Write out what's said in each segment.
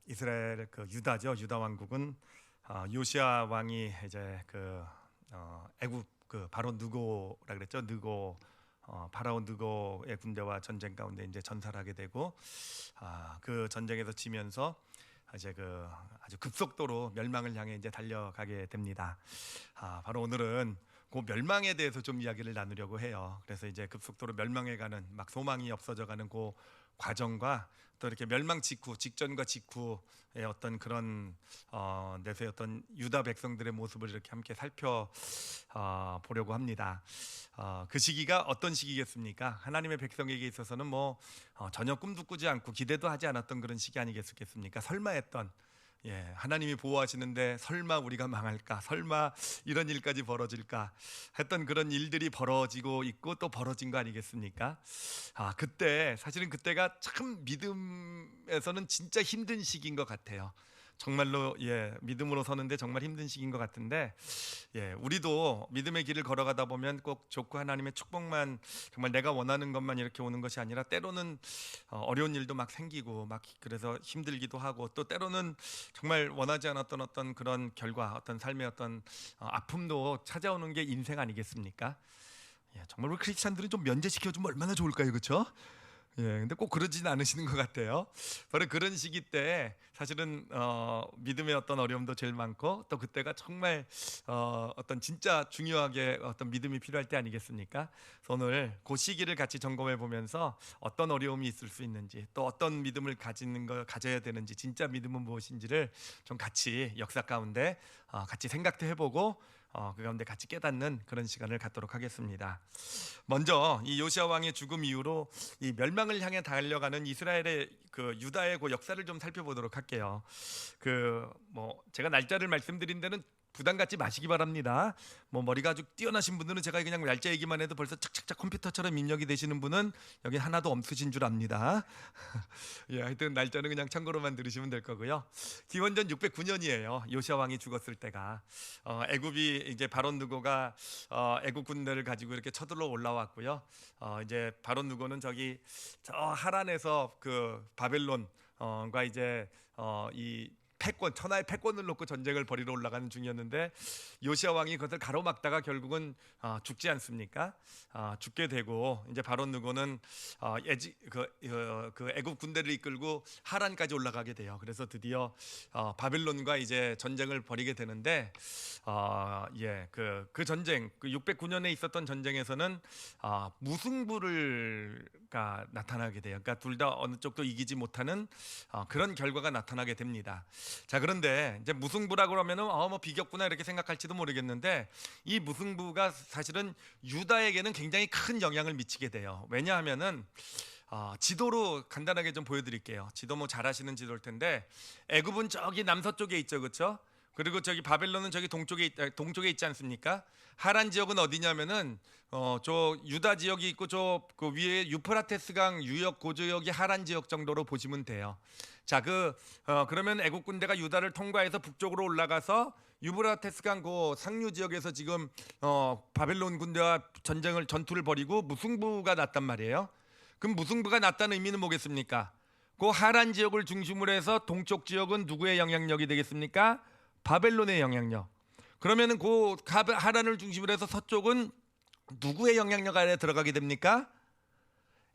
이스라엘 유다죠. 유다 왕국은 요시아 왕이 이제 애굽 바로 느고라 그랬죠. 느고 파라오 느고의 군대와 전쟁 가운데 이제 전사를 하게 되고 그 전쟁에서 지면서 이제 아주 급속도로 멸망을 향해 이제 달려가게 됩니다. 바로 오늘은 그 멸망에 대해서 좀 이야기를 나누려고 해요. 그래서 이제 급속도로 멸망해가는 막 소망이 없어져가는 그 과정과 또 이렇게 멸망 직후, 직전과 직후의 어떤 그런 내세의 어떤 유다 백성들의 모습을 이렇게 함께 살펴 보려고 합니다. 그 시기가 어떤 시기겠습니까? 하나님의 백성에게 있어서는 전혀 꿈도 꾸지 않고 기대도 하지 않았던 그런 시기 아니겠습니까? 설마 했던, 하나님이 보호하시는데 설마 우리가 망할까? 설마 이런 일까지 벌어질까? 했던 그런 일들이 벌어지고 있고 또 벌어진 거 아니겠습니까? 사실은 그때가 참 믿음에서는 진짜 힘든 시기인 것 같아요. 정말로 믿음으로 서는데 정말 힘든 시기인 것 같은데, 우리도 믿음의 길을 걸어가다 보면 꼭 좋고 하나님의 축복만, 정말 내가 원하는 것만 이렇게 오는 것이 아니라 때로는 어려운 일도 막 생기고 막 그래서 힘들기도 하고, 또 때로는 정말 원하지 않았던 어떤 그런 결과, 어떤 삶의 어떤 아픔도 찾아오는 게 인생 아니겠습니까? 정말 우리 크리스찬들은 좀 면제시켜주면 얼마나 좋을까요, 그렇죠? 근데 꼭 그러진 않으시는 것 같아요. 바로 그런 시기 때 사실은 믿음의 어떤 어려움도 제일 많고, 또 그때가 정말 어떤 진짜 중요하게 어떤 믿음이 필요할 때 아니겠습니까? 그래서 오늘 그 시기를 같이 점검해 보면서 어떤 어려움이 있을 수 있는지, 또 어떤 믿음을 가져야 되는지, 진짜 믿음은 무엇인지를 좀 같이 역사 가운데 같이 생각도 해보고 그 가운데 같이 깨닫는 그런 시간을 갖도록 하겠습니다. 먼저 이 요시아 왕의 죽음 이후로 이 멸망을 향해 달려가는 이스라엘의 유다의 역사를 좀 살펴보도록 할게요. 제가 날짜를 말씀드린 데는 부담 갖지 마시기 바랍니다. 머리가 아주 뛰어나신 분들은 제가 그냥 날짜 얘기만 해도 벌써 착착착 컴퓨터처럼 입력이 되시는 분은 여기 하나도 없으신 줄 압니다. 하여튼 날짜는 그냥 참고로만 들으시면 될 거고요. 기원전 609년이에요. 요시아 왕이 죽었을 때가 애굽이 이제 바론 느고가 애굽 군대를 가지고 이렇게 쳐들어 올라왔고요. 이제 바론 느고는 저 하란에서 바벨론과 이제 이 천하의 패권을 놓고 전쟁을 벌이러 올라가는 중이었는데, 요시아 왕이 그것을 가로막다가 결국은 죽지 않습니까? 죽게 되고, 이제 바론 느고는 애굽 군대를 이끌고 하란까지 올라가게 돼요. 그래서 드디어 바벨론과 이제 전쟁을 벌이게 되는데, 그 전쟁, 609년에 있었던 전쟁에서는 무승부가 나타나게 돼요. 그러니까 둘 다 어느 쪽도 이기지 못하는 그런 결과가 나타나게 됩니다. 자, 그런데 이제 무승부라고 그러면은 비겼구나 이렇게 생각할지도 모르겠는데, 이 무승부가 사실은 유다에게는 굉장히 큰 영향을 미치게 돼요. 왜냐하면은 지도로 간단하게 좀 보여드릴게요. 지도 잘 아시는 지도일 텐데, 애굽은 저기 남서쪽에 있죠, 그렇죠? 그리고 저기 바벨론은 저기 동쪽에 있지 않습니까? 하란 지역은 어디냐면은 저 유다 지역이 있고 그 위에 유프라테스강 유역 고지역이 하란 지역 정도로 보시면 돼요. 자, 그러면 애국 군대가 유다를 통과해서 북쪽으로 올라가서 유브라테스강 상류 지역에서 지금 바벨론 군대와 전투를 벌이고 무승부가 났단 말이에요. 그럼 무승부가 났다는 의미는 뭐겠습니까? 그 하란 지역을 중심으로 해서 동쪽 지역은 누구의 영향력이 되겠습니까? 바벨론의 영향력. 그러면은 하란을 중심으로 해서 서쪽은 누구의 영향력 아래 들어가게 됩니까?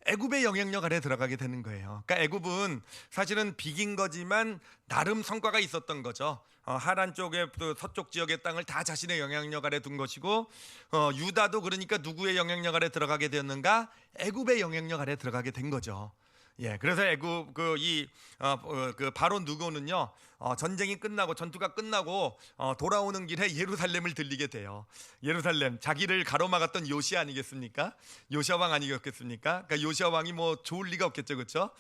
애굽의 영향력 아래 들어가게 되는 거예요. 그러니까 애굽은 사실은 비긴 거지만 나름 성과가 있었던 거죠. 하란 쪽의 서쪽 지역의 땅을 다 자신의 영향력 아래 둔 것이고, 유다도 그러니까 누구의 영향력 아래 들어가게 되었는가? 애굽의 영향력 아래 들어가게 된 거죠. 그래서 애굽 바론 느고는요, 전쟁이 끝나고 전투가 끝나고 돌아오는 길에 예루살렘을 들리게 돼요. 예루살렘, 자기를 가로막았던 요시아 아니겠습니까? 요시아 왕 아니겠습니까? 그러니까 요시아 왕이 좋을 리가 없겠죠, 그렇죠?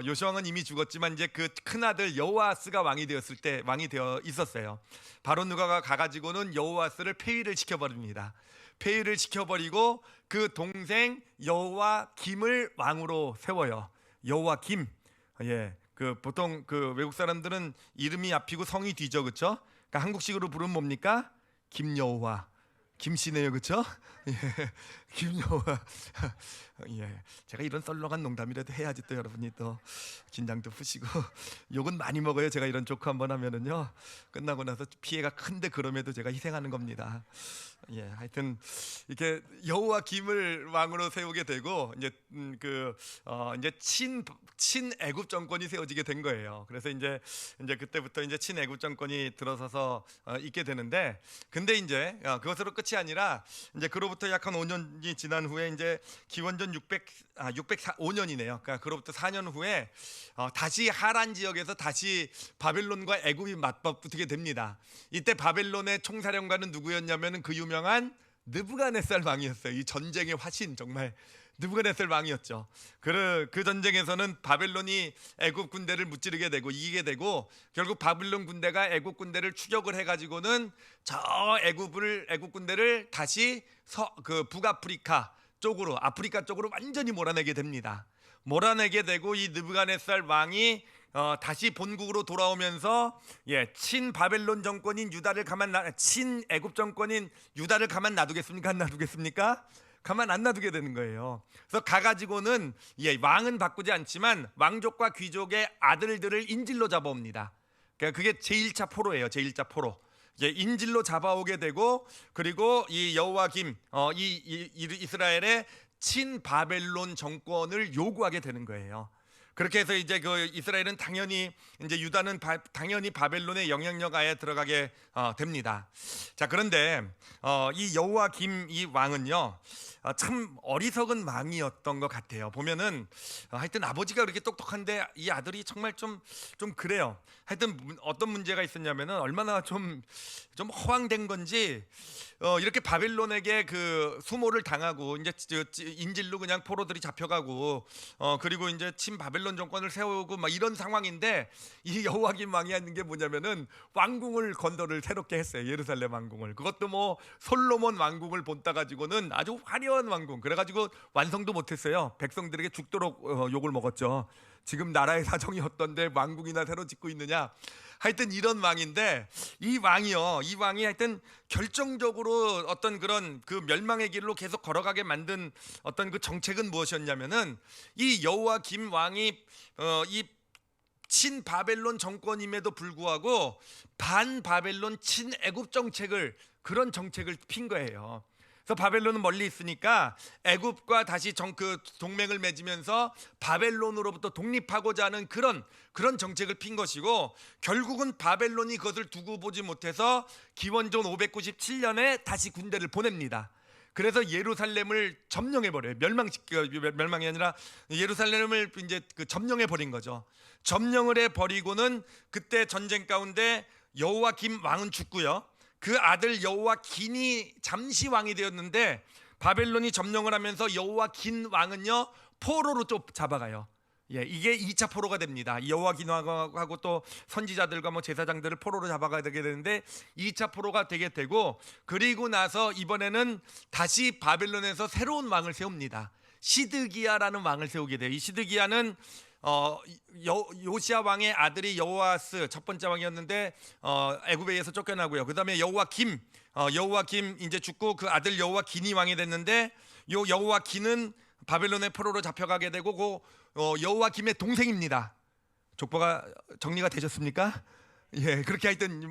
요시아 왕은 이미 죽었지만 이제 그 큰 아들 여호아스가 왕이 되어 있었어요. 바론 느고가 가가지고는 여호아스를 폐위를 시켜버립니다. 폐위를 시켜버리고 그 동생 여호와김을 왕으로 세워요. 여호와김. 보통 외국 사람들은 이름이 앞이고 성이 뒤죠, 그렇죠? 그러니까 한국식으로 부르면 뭡니까? 김여호와. 김씨네요, 그렇죠? 김여호와. 예, 제가 이런 썰렁한 농담이라도 해야지 또 여러분이 또 긴장도 푸시고 욕은 많이 먹어요. 제가 이런 조크 한번 하면은요 끝나고 나서 피해가 큰데 그럼에도 제가 희생하는 겁니다. 예, 하여튼 이렇게 여호와김을 왕으로 세우게 되고 이제 이제 친 애굽 정권이 세워지게 된 거예요. 그래서 이제 그때부터 이제 친 애굽 정권이 들어서서 있게 되는데, 근데 이제 그것으로 끝이 아니라 이제 그로부터 약 한 5년이 지난 후에 이제 기원전 605년이네요. 그러니까 그로부터 4년 후에 다시 하란 지역에서 다시 바벨론과 애굽이 맞붙게 됩니다. 이때 바벨론의 총사령관은 누구였냐면은 그 유명한 느부갓네살 왕이었어요. 이 전쟁의 화신, 정말 느부갓네살 왕이었죠. 그 전쟁에서는 바벨론이 애굽 군대를 무찌르게 되고 이기게 되고, 결국 바벨론 군대가 애굽 군대를 추격을 해가지고는 저 애굽 군대를 다시 북아프리카 쪽으로, 아프리카 쪽으로 완전히 몰아내게 됩니다. 몰아내게 되고 이 느부갓네살 왕이 다시 본국으로 돌아오면서 친 바벨론 정권인 친 애굽 정권인 유다를 가만 놔두겠습니까? 안 놔두겠습니까? 가만 안 놔두게 되는 거예요. 그래서 가가지고는 왕은 바꾸지 않지만 왕족과 귀족의 아들들을 인질로 잡아옵니다. 그러니까 그게 제1차 포로예요. 제1차 포로. 인질로 잡아오게 되고, 그리고 이 여호와김 이스라엘의 친 바벨론 정권을 요구하게 되는 거예요. 그렇게 해서 이제 그 이스라엘은 당연히, 이제 유다는 당연히 바벨론의 영향력 하에 들어가게 됩니다. 자, 그런데 이 여호와김 이 왕은요 참 어리석은 왕이었던 것 같아요. 보면은 하여튼 아버지가 그렇게 똑똑한데 이 아들이 정말 좀 그래요. 하여튼 어떤 문제가 있었냐면은 얼마나 좀 허황된 건지, 이렇게 바벨론에게 그 수모를 당하고 이제 인질로 그냥 포로들이 잡혀가고, 그리고 이제 친 바벨론 정권을 세우고 막 이런 상황인데, 이 여호와김 왕이 하는 게 뭐냐면은 왕궁을 건설을 새롭게 했어요. 예루살렘 왕궁을. 그것도 뭐 솔로몬 왕궁을 본따 가지고는 아주 화려한 왕궁. 그래가지고 완성도 못했어요. 백성들에게 죽도록 욕을 먹었죠. 지금 나라의 사정이 어떤데 왕궁이나 새로 짓고 있느냐. 하여튼 이런 왕인데, 이 왕이 하여튼 결정적으로 어떤 그런 그 멸망의 길로 계속 걸어가게 만든 어떤 그 정책은 무엇이었냐면은, 이 여호와김 왕이 이 친 바벨론 정권임에도 불구하고 반 바벨론 친 애굽 그런 정책을 핀 거예요. 그래서 바벨론은 멀리 있으니까 애굽과 다시 동맹을 맺으면서 바벨론으로부터 독립하고자 하는 그런 정책을 핀 것이고, 결국은 바벨론이 그것을 두고 보지 못해서 기원전 597년에 다시 군대를 보냅니다. 그래서 예루살렘을 점령해 버려요. 멸망이 아니라 예루살렘을 이제 점령해 버린 거죠. 점령을 해 버리고는 그때 전쟁 가운데 여호와김 왕은 죽고요. 그 아들 여호와긴이 잠시 왕이 되었는데, 바벨론이 점령을 하면서 여호와긴 왕은요 포로로 또 잡아가요. 이게 2차 포로가 됩니다. 여호와긴 왕하고 또 선지자들과 뭐 제사장들을 포로로 잡아가게 되는데 2차 포로가 되게 되고, 그리고 나서 이번에는 다시 바벨론에서 새로운 왕을 세웁니다. 시드기야라는 왕을 세우게 돼요. 이 시드기야는 요시야 왕의 아들이 여호아스 첫 번째 왕이었는데 애굽에 의해서 쫓겨나고요. 그다음에 여호와김 이제 죽고 그 아들 여호와긴이 왕이 됐는데, 요 여호와긴은 바벨론의 포로로 잡혀가게 되고 여호와김의 동생입니다. 족보가 정리가 되셨습니까? 그렇게 하여튼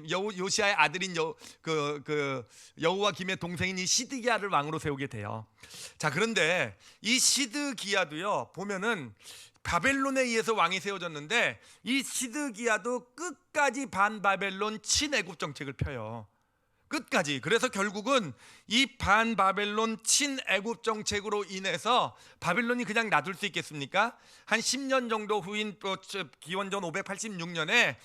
요시야의 아들인 여호와김의 동생인 이 시드기야를 왕으로 세우게 돼요. 자, 그런데 이 시드기야도요 보면은 바벨론에 의해서 왕이 세워졌는데, 이 시드기야도 끝까지 반바벨론 친애굽 정책을 펴요. 끝까지. 그래서 결국은 이 반바벨론 친애굽 정책으로 인해서 바벨론이 그냥 놔둘 수 있겠습니까? 한 10년 정도 후인 기원전 586년에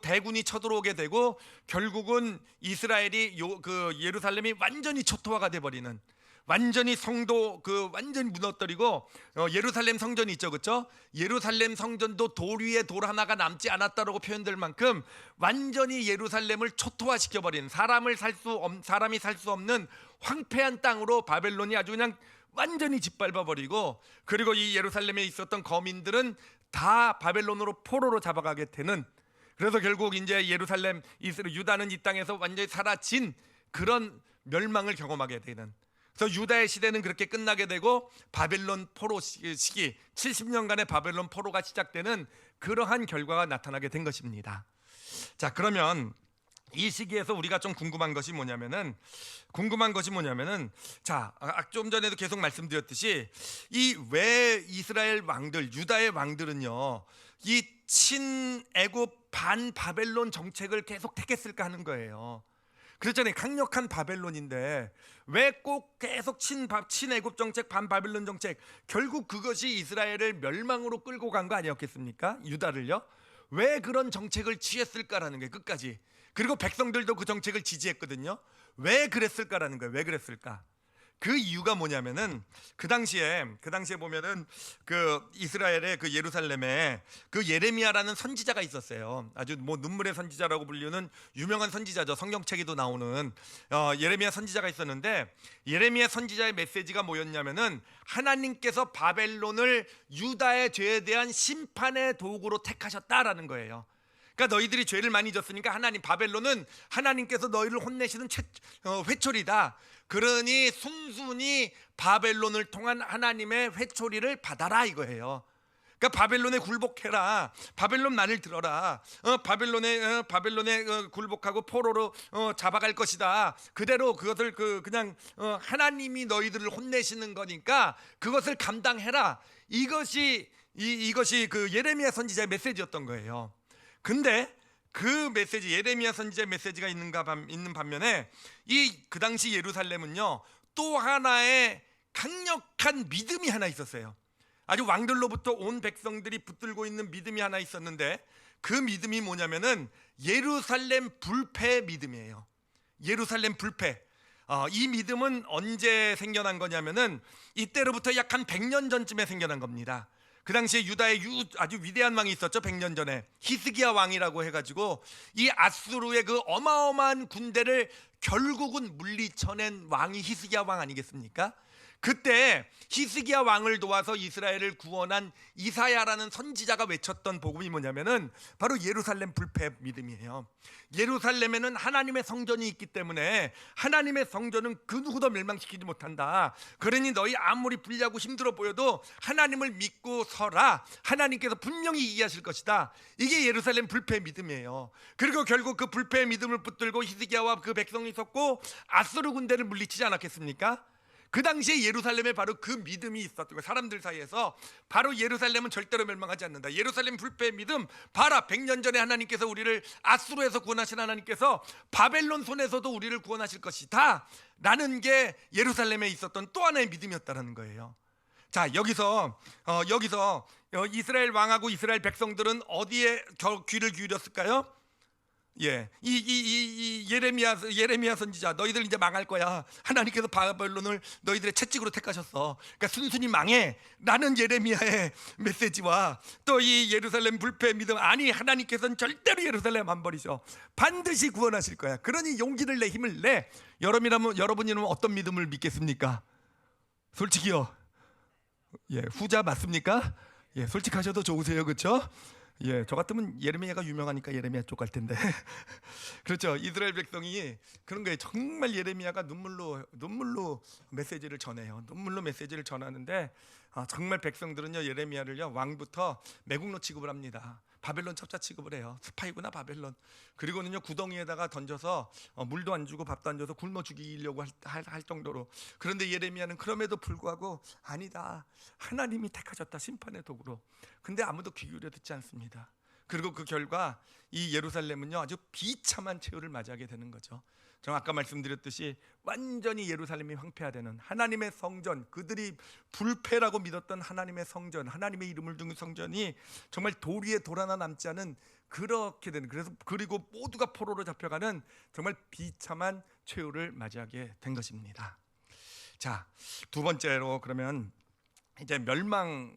대군이 쳐들어오게 되고, 결국은 이스라엘이 예루살렘이 완전히 초토화가 돼버리는, 완전히 성도 완전히 무너뜨리고, 예루살렘 성전이 있죠, 그렇죠? 예루살렘 성전도 돌 위에 돌 하나가 남지 않았다라고 표현될 만큼 완전히 예루살렘을 초토화시켜 버린, 사람이 살 수 없는 황폐한 땅으로 바벨론이 아주 그냥 완전히 짓밟아 버리고, 그리고 이 예루살렘에 있었던 거민들은 다 바벨론으로 포로로 잡아가게 되는, 그래서 결국 이제 유다는 이 땅에서 완전히 사라진 그런 멸망을 경험하게 되는, 그래서 유다의 시대는 그렇게 끝나게 되고 바벨론 포로 시기 70년간의 바벨론 포로가 시작되는 그러한 결과가 나타나게 된 것입니다. 자, 그러면 이 시기에서 우리가 좀 궁금한 것이 뭐냐면은 자, 좀 전에도 계속 말씀드렸듯이 이 왜 이스라엘 왕들, 유다의 왕들은요 이 친애굽 반 바벨론 정책을 계속 택했을까 하는 거예요. 그렇잖아요. 강력한 바벨론인데 왜 꼭 계속 친애굽 정책, 반 바벨론 정책, 결국 그것이 이스라엘을 멸망으로 끌고 간 거 아니었겠습니까? 유다를요. 왜 그런 정책을 취했을까라는 거예요. 끝까지. 그리고 백성들도 그 정책을 지지했거든요. 왜 그랬을까라는 거예요. 왜 그랬을까? 그 이유가 뭐냐면은 그 당시에 보면은 그 이스라엘의 그 예루살렘에 그 예레미야라는 선지자가 있었어요. 아주 뭐 눈물의 선지자라고 불리는 유명한 선지자죠. 성경책에도 나오는 예레미야 선지자가 있었는데, 예레미야 선지자의 메시지가 뭐였냐면은 하나님께서 바벨론을 유다의 죄에 대한 심판의 도구로 택하셨다라는 거예요. 그러니까 너희들이 죄를 많이 졌으니까 바벨론은 하나님께서 너희를 혼내시는 회초리다. 그러니 순순히 바벨론을 통한 하나님의 회초리를 받아라 이거예요. 그러니까 바벨론에 굴복해라. 바벨론 말을 들어라. 바벨론에 굴복하고 포로로 잡아갈 것이다. 그대로 그것을 그냥 하나님이 너희들을 혼내시는 거니까 그것을 감당해라. 이것이 그 예레미야 선지자의 메시지였던 거예요. 근데 그 메시지, 예레미야 선지자의 메시지가 있는 반면에 그 당시 예루살렘은요 또 하나의 강력한 믿음이 하나 있었어요. 아주 왕들로부터 온 백성들이 붙들고 있는 믿음이 하나 있었는데, 그 믿음이 뭐냐면은 예루살렘 불패의 믿음이에요. 예루살렘 불패. 이 믿음은 언제 생겨난 거냐면은 이때로부터 약 한 100년 전쯤에 생겨난 겁니다. 그 당시에 유다에 아주 위대한 왕이 있었죠. 100년 전에 히스기야 왕이라고 해가지고 이 아수르의 그 어마어마한 군대를 결국은 물리쳐낸 왕이 히스기야 왕 아니겠습니까? 그때 히스기야 왕을 도와서 이스라엘을 구원한 이사야라는 선지자가 외쳤던 복음이 뭐냐면은 바로 예루살렘 불패 믿음이에요. 예루살렘에는 하나님의 성전이 있기 때문에 하나님의 성전은 그 누구도 멸망시키지 못한다. 그러니 너희 아무리 불리하고 힘들어 보여도 하나님을 믿고 서라. 하나님께서 분명히 이기하실 것이다. 이게 예루살렘 불패 믿음이에요. 그리고 결국 그 불패의 믿음을 붙들고 히스기야와 그 백성이 섰고 아수르 군대를 물리치지 않았겠습니까? 그 당시에 예루살렘에 바로 그 믿음이 있었던 거예요. 사람들 사이에서 바로 예루살렘은 절대로 멸망하지 않는다. 예루살렘 불패의 믿음, 봐라 100년 전에 하나님께서 우리를 아수르에서 구원하신 하나님께서 바벨론 손에서도 우리를 구원하실 것이다 라는 게 예루살렘에 있었던 또 하나의 믿음이었다는 거예요. 자, 여기서 이스라엘 왕하고 이스라엘 백성들은 어디에 귀를 기울였을까요? 예, 이 예레미야 선지자, 너희들 이제 망할 거야. 하나님께서 바벨론을 너희들의 채찍으로 택하셨어. 그러니까 순순히 망해. 라는 예레미야의 메시지와 또 이 예루살렘 불패 믿음, 아니 하나님께서는 절대로 예루살렘 안 버리셔. 반드시 구원하실 거야. 그러니 용기를 내, 힘을 내. 여러분이라면 어떤 믿음을 믿겠습니까? 솔직히요. 예, 후자 맞습니까? 예, 솔직하셔도 좋으세요, 그렇죠? 예, 저 같으면 예레미야가 유명하니까 예레미야 쪽 갈 텐데. 그렇죠. 이스라엘 백성이 그런 거예요. 정말 예레미야가 눈물로 메시지를 전해요. 눈물로 메시지를 전하는데 정말 백성들은요 예레미야를요 왕부터 매국노 취급을 합니다. 바벨론 첩자 취급을 해요. 스파이구나 바벨론. 그리고는요 구덩이에다가 던져서 물도 안 주고 밥도 안 줘서 굶어 죽이려고 할 정도로. 그런데 예레미야는 그럼에도 불구하고 아니다, 하나님이 택하셨다, 심판의 도구로. 근데 아무도 귀 기울여 듣지 않습니다. 그리고 그 결과 이 예루살렘은요 아주 비참한 최후를 맞이하게 되는 거죠. 제가 아까 말씀드렸듯이 완전히 예루살렘이 황폐화되는 하나님의 성전, 그들이 불패라고 믿었던 하나님의 성전, 하나님의 이름을 둔 성전이 정말 돌 위에 돌 하나 남지 않은 그렇게 되는, 그리고 모두가 포로로 잡혀가는 정말 비참한 최후를 맞이하게 된 것입니다. 자, 두 번째로 그러면 이제 멸망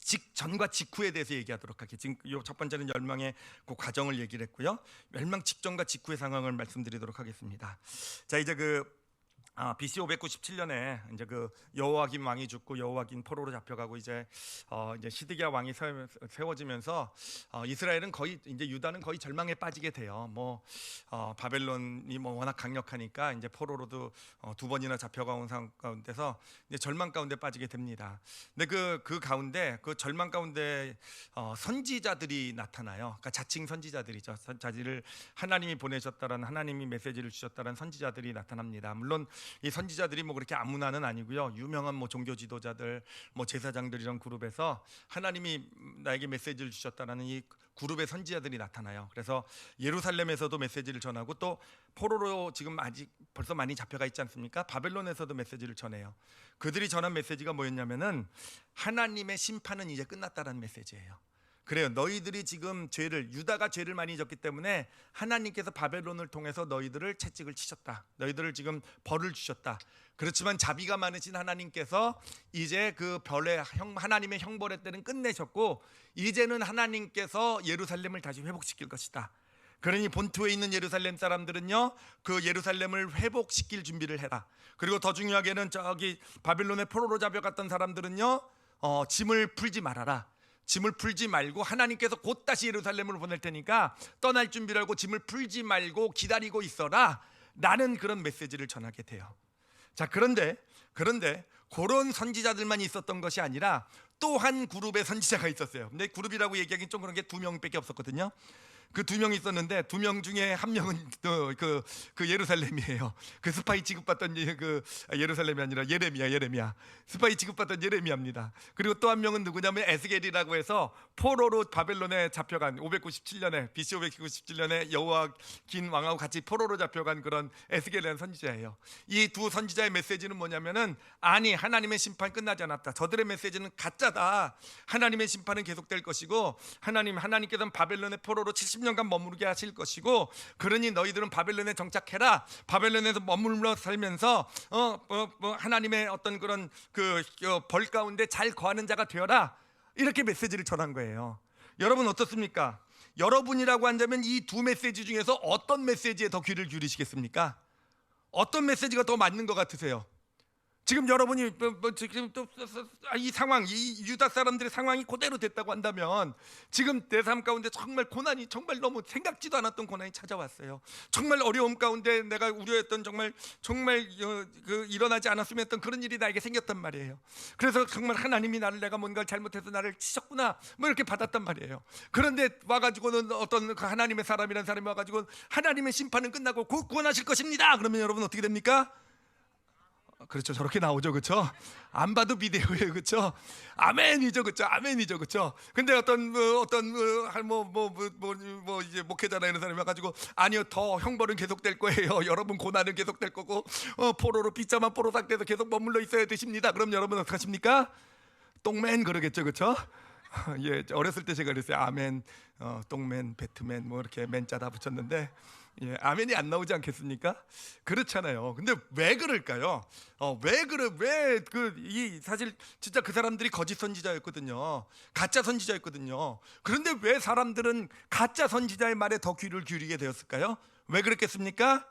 직전과 직후에 대해서 얘기하도록 하겠습니다. 지금 첫 번째는 멸망의 그 과정을 얘기를 했고요. 멸망 직전과 직후의 상황을 말씀드리도록 하겠습니다. 자, 이제 BC 597년에 이제 그 여호와긴 왕이 죽고 여호와긴 포로로 잡혀가고 이제 시드기야 왕이 세워지면서 이스라엘은 거의 이제 유다는 거의 절망에 빠지게 돼요. 바벨론이 워낙 강력하니까 이제 포로로도 두 번이나 잡혀가온 상황 가운데서 이제 절망 가운데 빠지게 됩니다. 근데 그 가운데 그 절망 가운데 선지자들이 나타나요. 그러니까 자칭 선지자들이죠. 자기를 하나님이 보내셨다라는, 하나님이 메시지를 주셨다라는 선지자들이 나타납니다. 물론 이 선지자들이 그렇게 아무나는 아니고요. 유명한 종교 지도자들, 제사장들 이런 그룹에서 하나님이 나에게 메시지를 주셨다라는 이 그룹의 선지자들이 나타나요. 그래서 예루살렘에서도 메시지를 전하고, 또 포로로 지금 아직 벌써 많이 잡혀가 있지 않습니까? 바벨론에서도 메시지를 전해요. 그들이 전한 메시지가 뭐였냐면은 하나님의 심판은 이제 끝났다라는 메시지예요. 그래요. 너희들이 지금 유다가 죄를 많이 졌기 때문에 하나님께서 바벨론을 통해서 너희들을 채찍을 치셨다. 너희들을 지금 벌을 주셨다. 그렇지만 자비가 많으신 하나님께서 이제 그 하나님의 형벌의 때는 끝내셨고, 이제는 하나님께서 예루살렘을 다시 회복시킬 것이다. 그러니 본토에 있는 예루살렘 사람들은요, 그 예루살렘을 회복시킬 준비를 해라. 그리고 더 중요하게는 저기 바벨론의 포로로 잡혀갔던 사람들은요, 짐을 풀지 말아라. 짐을 풀지 말고 하나님께서 곧 다시 예루살렘으로 보낼 테니까 떠날 준비를 하고 짐을 풀지 말고 기다리고 있어라. 나는 그런 메시지를 전하게 돼요. 자, 그런데 그런 선지자들만 있었던 것이 아니라 또 한 그룹의 선지자가 있었어요. 근데 그룹이라고 얘기하기는 좀 그런 게 2명밖에 없었거든요. 그 2명 있었는데 2명 중에 한 명은 그 예루살렘이에요. 그 스파이 취급받던 그 예루살렘이 아니라 예레미야. 스파이 취급받던 예레미야입니다. 그리고 또 한 명은 누구냐면 에스겔이라고 해서 포로로 바벨론에 잡혀간 597년에 BC 597년에 여호와긴 왕하고 같이 포로로 잡혀간 그런 에스겔이라는 선지자예요. 이 두 선지자의 메시지는 뭐냐면은, 아니, 하나님의 심판 끝나지 않았다. 저들의 메시지는 가짜다. 하나님의 심판은 계속될 것이고, 하나님께서는 바벨론의 포로로 70년간 머무르게 하실 것이고, 그러니 너희들은 바벨론에 정착해라. 바벨론에서 머물러 살면서 하나님의 어떤 그런 벌 가운데 잘 거하는 자가 되어라. 이렇게 메시지를 전한 거예요. 여러분 어떻습니까? 여러분이라고 한다면 이 두 메시지 중에서 어떤 메시지에 더 귀를 기울이시겠습니까? 어떤 메시지가 더 맞는 것 같으세요? 지금 여러분이 지금 또 이 상황, 이 유다 사람들의 상황이 그대로 됐다고 한다면, 지금 내 삶 가운데 정말 고난이, 정말 너무 생각지도 않았던 고난이 찾아왔어요. 정말 어려움 가운데 내가 우려했던 정말 일어나지 않았으면 했던 그런 일이 나에게 생겼단 말이에요. 그래서 정말 하나님이 내가 뭔가 잘못해서 나를 치셨구나 이렇게 받았단 말이에요. 그런데 와가지고는 어떤 그 하나님의 사람이라는 사람이 와가지고 하나님의 심판은 끝나고 곧 구원하실 것입니다. 그러면 여러분 어떻게 됩니까? 그렇죠. 저렇게 나오죠. 그렇죠? 안 봐도 비디오예요. 그렇죠? 아멘이죠. 그렇죠? 아멘이죠. 그렇죠? 근데 이제 목회자나 이런 사람이 와가지고, 아니요, 더 형벌은 계속될 거예요. 여러분 고난은 계속될 거고, 포로로 비참한 포로 상태에서 계속 머물러 있어야 되십니다. 그럼 여러분 어떻게 하십니까? 똥맨 그러겠죠. 그렇죠? 예, 어렸을 때 제가 그랬어요. 아멘, 똥맨, 배트맨 이렇게 맨자 다 붙였는데, 예, 아멘이 안 나오지 않겠습니까? 그렇잖아요. 근데 왜 그럴까요? 사실 진짜 그 사람들이 거짓 선지자였거든요. 가짜 선지자였거든요. 그런데 왜 사람들은 가짜 선지자의 말에 더 귀를 기울이게 되었을까요? 왜 그랬겠습니까?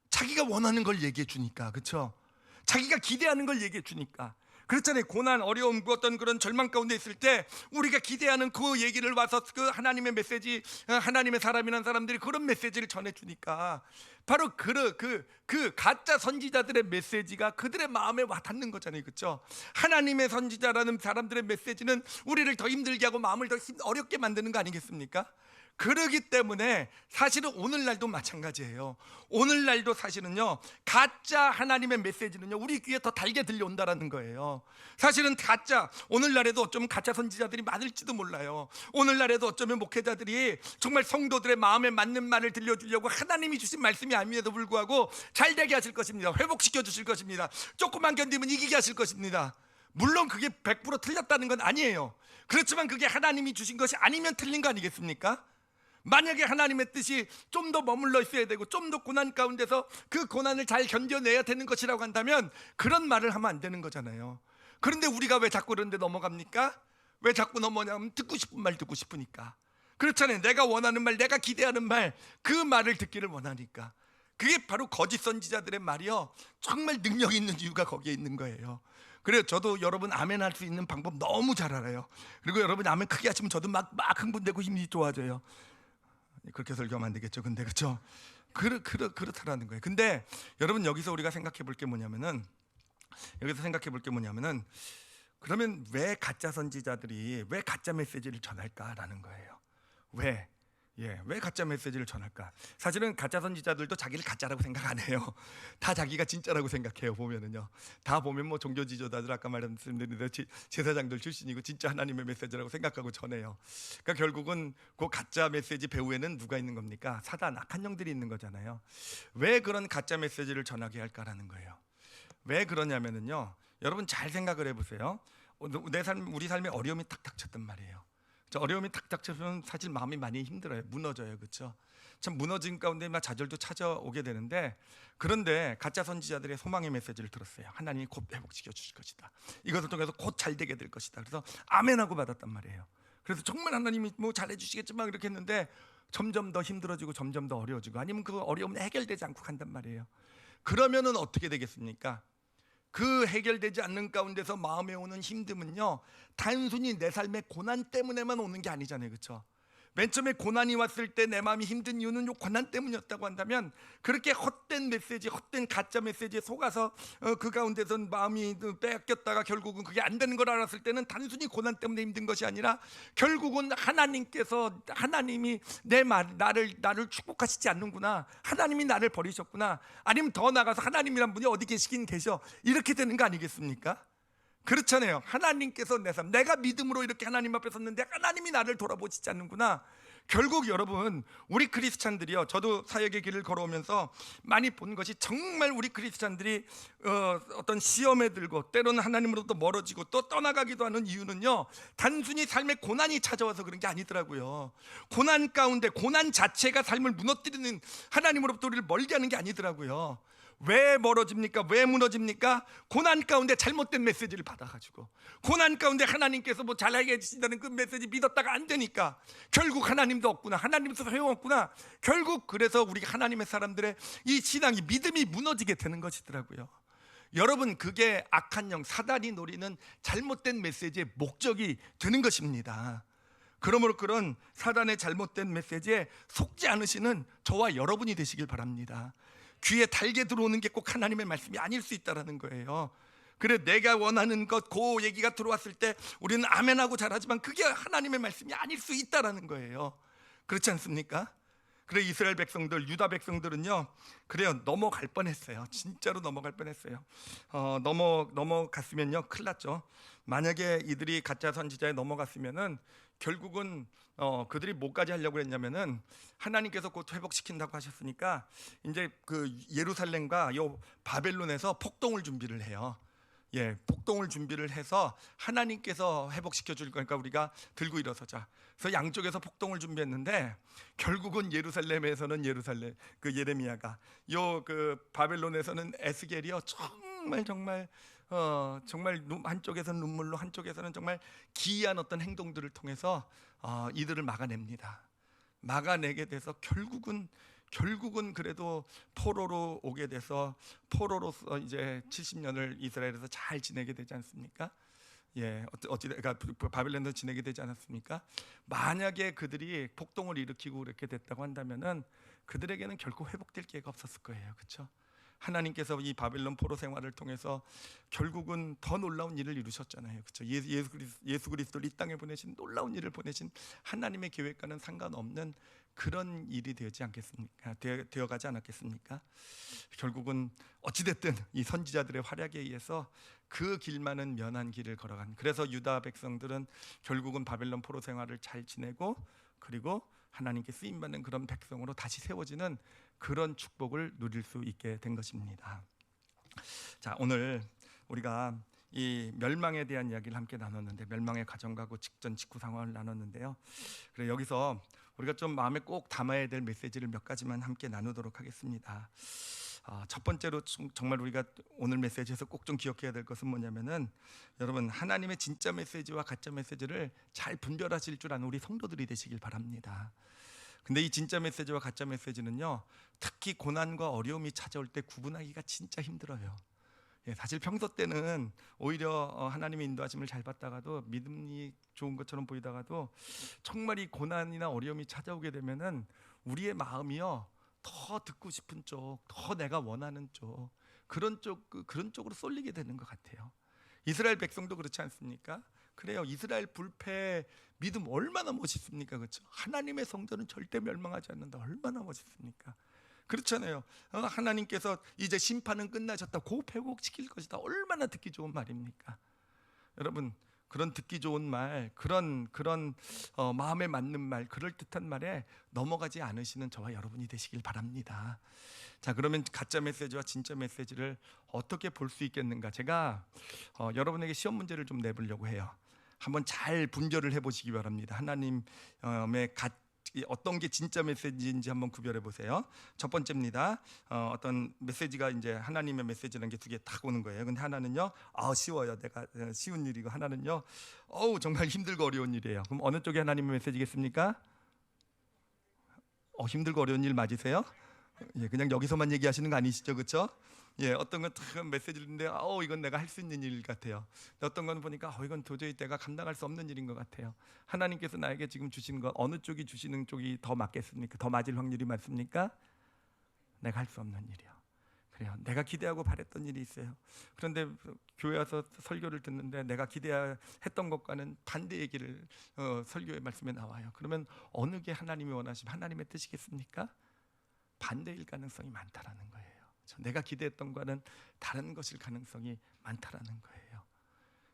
자기가 원하는 걸 얘기해 주니까. 그렇죠? 자기가 기대하는 걸 얘기해 주니까. 그렇잖아요. 고난, 어려움, 어떤 그런 절망 가운데 있을 때 우리가 기대하는 그 얘기를 와서 그 하나님의 메시지, 하나님의 사람이라는 사람들이 그런 메시지를 전해주니까 바로 그 가짜 선지자들의 메시지가 그들의 마음에 와닿는 거잖아요. 그렇죠? 하나님의 선지자라는 사람들의 메시지는 우리를 더 힘들게 하고 마음을 더 어렵게 만드는 거 아니겠습니까? 그러기 때문에 사실은 오늘날도 마찬가지예요. 오늘날도 사실은요, 가짜 하나님의 메시지는요, 우리 귀에 더 달게 들려온다라는 거예요. 사실은 오늘날에도 어쩌면 가짜 선지자들이 많을지도 몰라요. 오늘날에도 어쩌면 목회자들이 정말 성도들의 마음에 맞는 말을 들려주려고 하나님이 주신 말씀이 아님에도 불구하고 잘 되게 하실 것입니다. 회복시켜 주실 것입니다. 조금만 견디면 이기게 하실 것입니다. 물론 그게 100% 틀렸다는 건 아니에요. 그렇지만 그게 하나님이 주신 것이 아니면 틀린 거 아니겠습니까? 만약에 하나님의 뜻이 좀 더 머물러 있어야 되고 좀 더 고난 가운데서 그 고난을 잘 견뎌내야 되는 것이라고 한다면 그런 말을 하면 안 되는 거잖아요. 그런데 우리가 왜 자꾸 그런데 넘어갑니까? 왜 자꾸 넘어가냐면 듣고 싶은 말 듣고 싶으니까. 그렇잖아요. 내가 원하는 말, 내가 기대하는 말, 그 말을 듣기를 원하니까. 그게 바로 거짓 선지자들의 말이요, 정말 능력 있는 이유가 거기에 있는 거예요. 그래요. 저도 여러분 아멘 할 수 있는 방법 너무 잘 알아요. 그리고 여러분 아멘 크게 하시면 저도 막 흥분되고 힘이 좋아져요. 그렇게 설교하면 안 되겠죠. 근데 그렇죠. 그렇다라는 거예요. 근데 여러분 여기서 우리가 생각해 볼 게 뭐냐면은, 그러면 왜 가짜 선지자들이 왜 가짜 메시지를 전할까라는 거예요. 왜 가짜 메시지를 전할까? 사실은 가짜 선지자들도 자기를 가짜라고 생각 안 해요. 다 자기가 진짜라고 생각해요. 보면은요, 다 보면 뭐 종교 지도자들, 아까 말씀드린 대로 제사장들 출신이고 진짜 하나님의 메시지라고 생각하고 전해요. 그러니까 결국은 그 가짜 메시지 배후에는 누가 있는 겁니까? 사단, 악한 영들이 있는 거잖아요. 왜 그런 가짜 메시지를 전하게 할까라는 거예요. 왜 그러냐면은요, 여러분 잘 생각을 해보세요. 우리 삶에 어려움이 탁 닥쳤단 말이에요. 어려움이 탁 닥쳐서는 사실 마음이 많이 힘들어요. 무너져요. 그렇죠? 참 무너진 가운데 막 좌절도 찾아오게 되는데, 그런데 가짜 선지자들의 소망의 메시지를 들었어요. 하나님이 곧 회복시켜 주실 것이다. 이것을 통해서 곧 잘 되게 될 것이다. 그래서 아멘하고 받았단 말이에요. 그래서 정말 하나님이 뭐 잘해 주시겠지만 이렇게 했는데 점점 더 힘들어지고 점점 더 어려워지고, 아니면 그 어려움은 해결되지 않고 간단 말이에요. 그러면은 어떻게 되겠습니까? 그 해결되지 않는 가운데서 마음에 오는 힘듦은요, 단순히 내 삶의 고난 때문에만 오는 게 아니잖아요. 그렇죠? 맨 처음에 고난이 왔을 때 내 마음이 힘든 이유는 요 고난 때문이었다고 한다면, 그렇게 헛된 메시지, 헛된 가짜 메시지에 속아서 그 가운데서 마음이 빼앗겼다가 결국은 그게 안 되는 걸 알았을 때는 단순히 고난 때문에 힘든 것이 아니라 결국은 하나님이 나를 축복하시지 않는구나, 하나님이 나를 버리셨구나, 아니면 더 나가서 하나님이란 분이 어디 계시긴 계셔, 이렇게 되는 거 아니겠습니까? 그렇잖아요. 하나님께서 내가 믿음으로 이렇게 하나님 앞에 섰는데 하나님이 나를 돌아보시지 않는구나. 결국 여러분, 우리 크리스찬들이요, 저도 사역의 길을 걸어오면서 많이 본 것이, 정말 우리 크리스찬들이 어떤 시험에 들고 때로는 하나님으로부터 멀어지고 또 떠나가기도 하는 이유는요, 단순히 삶에 고난이 찾아와서 그런 게 아니더라고요. 고난 가운데, 고난 자체가 삶을 무너뜨리는, 하나님으로부터 우리를 멀게 하는 게 아니더라고요. 왜 멀어집니까? 왜 무너집니까? 고난 가운데 잘못된 메시지를 받아가지고, 고난 가운데 하나님께서 뭐 잘하게 해주신다는 그 메시지 믿었다가 안 되니까 결국 하나님도 없구나, 하나님도 소용없구나, 결국 그래서 우리 하나님의 사람들의 이 신앙이, 믿음이 무너지게 되는 것이더라고요. 여러분, 그게 악한 영, 사단이 노리는 잘못된 메시지의 목적이 되는 것입니다. 그러므로 그런 사단의 잘못된 메시지에 속지 않으시는 저와 여러분이 되시길 바랍니다. 귀에 달게 들어오는 게 꼭 하나님의 말씀이 아닐 수 있다는 거예요. 그래, 내가 원하는 것, 그 얘기가 들어왔을 때 우리는 아멘하고 잘하지만 그게 하나님의 말씀이 아닐 수 있다는 거예요. 그렇지 않습니까? 그래, 이스라엘 백성들, 유다 백성들은요, 그래요, 넘어갈 뻔했어요. 진짜로 넘어갈 뻔했어요. 넘어갔으면요, 큰일 났죠. 만약에 이들이 가짜 선지자에 넘어갔으면은 결국은 그들이 뭐까지 하려고 했냐면은, 하나님께서 곧 회복시킨다고 하셨으니까 이제 그 예루살렘과 요 바벨론에서 폭동을 준비를 해요. 폭동을 준비를 해서 하나님께서 회복시켜 줄 거니까 우리가 들고 일어서자. 그래서 양쪽에서 폭동을 준비했는데, 결국은 예루살렘에서는 그 예레미야가, 요 그 바벨론에서는 에스겔이요, 정말 한쪽에서는 눈물로, 한쪽에서는 정말 기이한 어떤 행동들을 통해서 이들을 막아내게 돼서 결국은 그래도 포로로 오게 돼서, 포로로서 이제 70년을 이스라엘에서 잘 지내게 되지 않습니까? 그러니까 바벨론에서 지내게 되지 않았습니까? 만약에 그들이 폭동을 일으키고 그렇게 됐다고 한다면은 그들에게는 결코 회복될 기회가 없었을 거예요. 그렇죠? 하나님께서 이 바벨론 포로 생활을 통해서 결국은 더 놀라운 일을 이루셨잖아요. 그렇죠? 예수 그리스도를 이 땅에 보내신, 놀라운 일을 보내신 하나님의 계획과는 상관없는 그런 일이 되어가지 않았겠습니까? 결국은 어찌됐든 이 선지자들의 활약에 의해서 그 길만은 면한 길을 걸어간, 그래서 유다 백성들은 결국은 바벨론 포로 생활을 잘 지내고, 그리고 하나님께 쓰임받는 그런 백성으로 다시 세워지는 그런 축복을 누릴 수 있게 된 것입니다. 자, 오늘 우리가 이 멸망에 대한 이야기를 함께 나눴는데, 멸망의 과정과 직전 직후 상황을 나눴는데요. 그래, 여기서 우리가 좀 마음에 꼭 담아야 될 메시지를 몇 가지만 함께 나누도록 하겠습니다. 첫 번째로 정말 우리가 오늘 메시지에서 꼭 좀 기억해야 될 것은 뭐냐면은, 여러분, 하나님의 진짜 메시지와 가짜 메시지를 잘 분별하실 줄 아는 우리 성도들이 되시길 바랍니다. 근데 이 진짜 메시지와 가짜 메시지는요, 특히 고난과 어려움이 찾아올 때 구분하기가 진짜 힘들어요. 사실 평소 때는 오히려 하나님의 인도하심을 잘 받다가도 믿음이 좋은 것처럼 보이다가도 정말 이 고난이나 어려움이 찾아오게 되면은 우리의 마음이요, 더 듣고 싶은 쪽, 더 내가 원하는 쪽, 그런 쪽으로 쏠리게 되는 것 같아요. 이스라엘 백성도 그렇지 않습니까? 그래요. 이스라엘 불패 믿음 얼마나 멋있습니까? 그렇죠? 하나님의 성전은 절대 멸망하지 않는다. 얼마나 멋있습니까? 그렇잖아요. 하나님께서 이제 심판은 끝나셨다, 곧 회복시킬 것이다. 얼마나 듣기 좋은 말입니까? 여러분, 그런 듣기 좋은 말, 그런 마음에 맞는 말, 그럴듯한 말에 넘어가지 않으시는 저와 여러분이 되시길 바랍니다. 자, 그러면 가짜 메시지와 진짜 메시지를 어떻게 볼 수 있겠는가? 제가 여러분에게 시험 문제를 좀 내보려고 해요. 한번 잘 분별을 해보시기 바랍니다. 하나님의 어떤 게 진짜 메시지인지 한번 구별해 보세요. 첫 번째입니다. 어떤 메시지가 이제 하나님의 메시지라는 게 두 개 딱 오는 거예요. 근데 하나는요, 쉬워요. 내가 쉬운 일이고, 하나는요, 정말 힘들고 어려운 일이에요. 그럼 어느 쪽이 하나님의 메시지겠습니까? 힘들고 어려운 일 맞으세요? 그냥 여기서만 얘기하시는 거 아니시죠, 그렇죠? 어떤 건 큰 메시지인데 이건 내가 할 수 있는 일 같아요. 어떤 건 보니까 이건 도저히 내가 감당할 수 없는 일인 것 같아요. 하나님께서 나에게 지금 주시는 것, 어느 쪽이 주시는 쪽이 더 맞겠습니까? 더 맞을 확률이 많습니까? 내가 할 수 없는 일이요. 그래요. 내가 기대하고 바랬던 일이 있어요. 그런데 교회 와서 설교를 듣는데 내가 기대했던 것과는 반대 얘기를 설교의 말씀에 나와요. 그러면 어느 게 하나님이 원하시면 하나님의 뜻이겠습니까? 반대일 가능성이 많다라는 거예요. 내가 기대했던 것과는 다른 것일 가능성이 많다라는 거예요.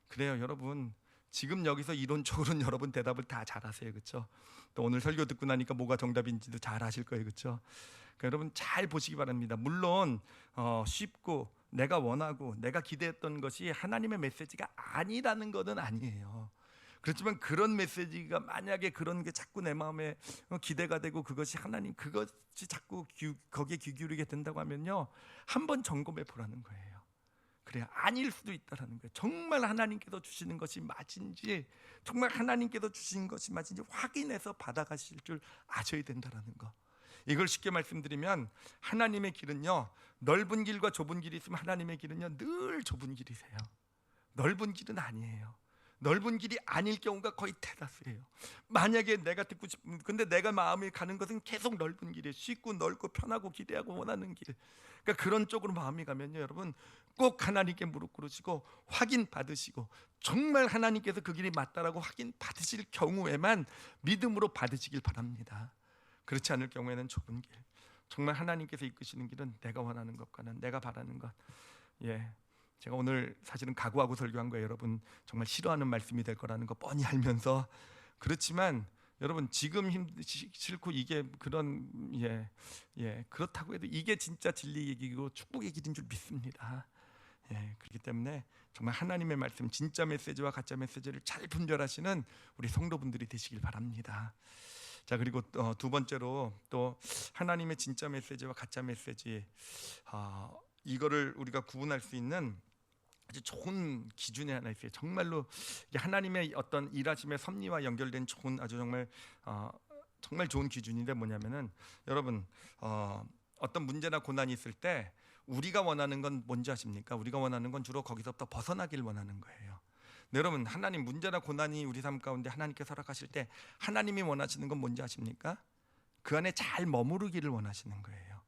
그래요, 여러분. 지금 여기서 이론적으로는 여러분 대답을 다 잘하세요, 그렇죠? 또 오늘 설교 듣고 나니까 뭐가 정답인지도 잘 아실 거예요, 그렇죠? 그러니까 여러분 잘 보시기 바랍니다. 물론 쉽고 내가 원하고 내가 기대했던 것이 하나님의 메시지가 아니라는 것은 아니에요. 그렇지만 그런 메시지가 만약에 그런 게 자꾸 내 마음에 기대가 되고 그것이 하나님, 그것이 자꾸 거기에 귀 기울이게 된다고 하면요, 한번 점검해 보라는 거예요. 그래야 아닐 수도 있다라는 거예요. 정말 하나님께서 주시는 것이 맞은지, 정말 하나님께서 주신 것이 맞은지 확인해서 받아가실 줄 아셔야 된다라는 거. 이걸 쉽게 말씀드리면 하나님의 길은요, 넓은 길과 좁은 길이 있으면 하나님의 길은요 늘 좁은 길이세요. 넓은 길은 아니에요. 넓은 길이 아닐 경우가 거의 대다수예요. 만약에 내가 듣고 싶은, 근데 내가 마음에 가는 것은 계속 넓은 길이에요. 쉽고 넓고 편하고 기대하고 원하는 길. 그러니까 그런 쪽으로 마음이 가면요, 여러분 꼭 하나님께 무릎 꿇으시고 확인 받으시고, 정말 하나님께서 그 길이 맞다라고 확인 받으실 경우에만 믿음으로 받으시길 바랍니다. 그렇지 않을 경우에는 좁은 길, 정말 하나님께서 이끄시는 길은 내가 원하는 것과는, 내가 바라는 것, 제가 오늘 사실은 각오하고 설교한 거예요. 여러분 정말 싫어하는 말씀이 될 거라는 거 뻔히 알면서. 그렇지만 여러분 지금 싫고 이게 그렇다고 해도 이게 진짜 진리의 길이고 축복의 길인 줄 믿습니다. 그렇기 때문에 정말 하나님의 말씀, 진짜 메시지와 가짜 메시지를 잘 분별하시는 우리 성도분들이 되시길 바랍니다. 자, 그리고 두 번째로 또 하나님의 진짜 메시지와 가짜 메시지, 이거를 우리가 구분할 수 있는 아주 좋은 기준이 하나 있어요. 정말로 하나님의 어떤 일하심의 섭리와 연결된 좋은, 아주 정말 좋은 기준인데, 뭐냐면은 여러분 어떤 문제나 고난이 있을 때 우리가 원하는 건 뭔지 아십니까? 우리가 원하는 건 주로 거기서부터 벗어나길 원하는 거예요. 네, 여러분 하나님, 문제나 고난이 우리 삶 가운데 하나님께서 허락하실 때 하나님이 원하시는 건 뭔지 아십니까? 그 안에 잘 머무르기를 원하시는 거예요.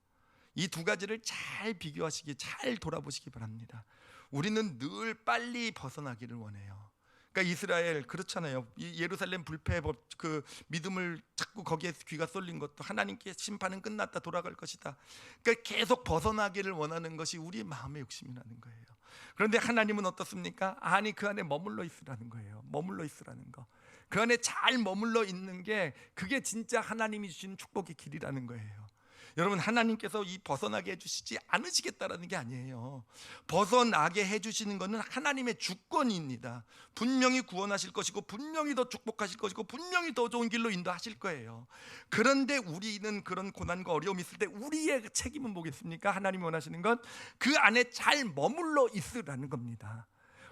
이 두 가지를 잘 비교하시기, 잘 돌아보시기 바랍니다. 우리는 늘 빨리 벗어나기를 원해요. 그러니까 이스라엘 그렇잖아요. 이 예루살렘 불패법, 그 믿음을 자꾸 거기에 귀가 쏠린 것도 하나님께 심판은 끝났다, 돌아갈 것이다. 그러니까 계속 벗어나기를 원하는 것이 우리 마음의 욕심이라는 거예요. 그런데 하나님은 어떻습니까? 아니, 그 안에 머물러 있으라는 거예요. 머물러 있으라는 거. 그 안에 잘 머물러 있는 게, 그게 진짜 하나님이 주신 축복의 길이라는 거예요. 여러분 하나님께서 이 벗어나게 해주시지 않으시겠다라는 게 아니에요. 벗어나게 해주시는 것은 하나님의 주권입니다. 분명히 구원하실 것이고, 분명히 더 축복하실 것이고, 분명히 더 좋은 길로 인도하실 거예요. 그런데 우리는 그런 고난과 어려움이 있을 때 우리의 책임은 뭐겠습니까? 하나님이 원하시는 건 그 안에 잘 머물러 있으라는 겁니다.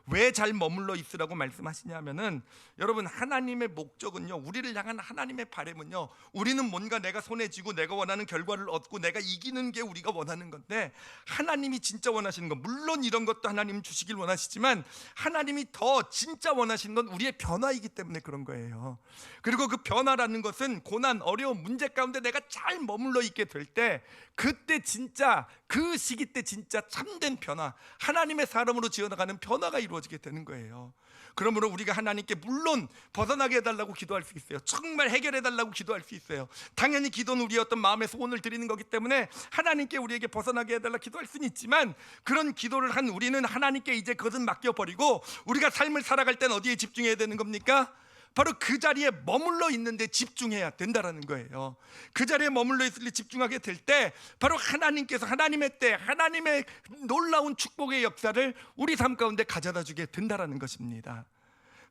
왜 잘 머물러 있으라고 말씀하시냐면은, 여러분, 하나님의 목적은요, 우리를 향한 하나님의 바람은요, 우리는 뭔가 내가 손에 쥐고 내가 원하는 결과를 얻고 내가 이기는 게 우리가 원하는 건데, 하나님이 진짜 원하시는 건, 물론 이런 것도 하나님 주시길 원하시지만 하나님이 더 진짜 원하시는 건 우리의 변화이기 때문에 그런 거예요. 그리고 그 변화라는 것은 고난, 어려움, 문제 가운데 내가 잘 머물러 있게 될 때, 그때 진짜, 그 시기 때 진짜 참된 변화, 하나님의 사람으로 지어나가는 변화가 이루어지게 되는 거예요. 그러므로 우리가 하나님께 물론 벗어나게 해달라고 기도할 수 있어요. 정말 해결해달라고 기도할 수 있어요. 당연히 기도는 우리의 어떤 마음의 소원을 드리는 거기 때문에 하나님께 우리에게 벗어나게 해달라 기도할 수는 있지만, 그런 기도를 한 우리는 하나님께 이제 그것은 맡겨버리고 우리가 삶을 살아갈 땐 어디에 집중해야 되는 겁니까? 바로 그 자리에 머물러 있는데 집중해야 된다라는 거예요. 그 자리에 머물러 있을 때 집중하게 될 때 바로 하나님께서 하나님의 때, 하나님의 놀라운 축복의 역사를 우리 삶 가운데 가져다 주게 된다라는 것입니다.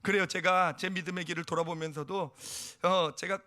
그래요, 제가 제 믿음의 길을 돌아보면서도 제가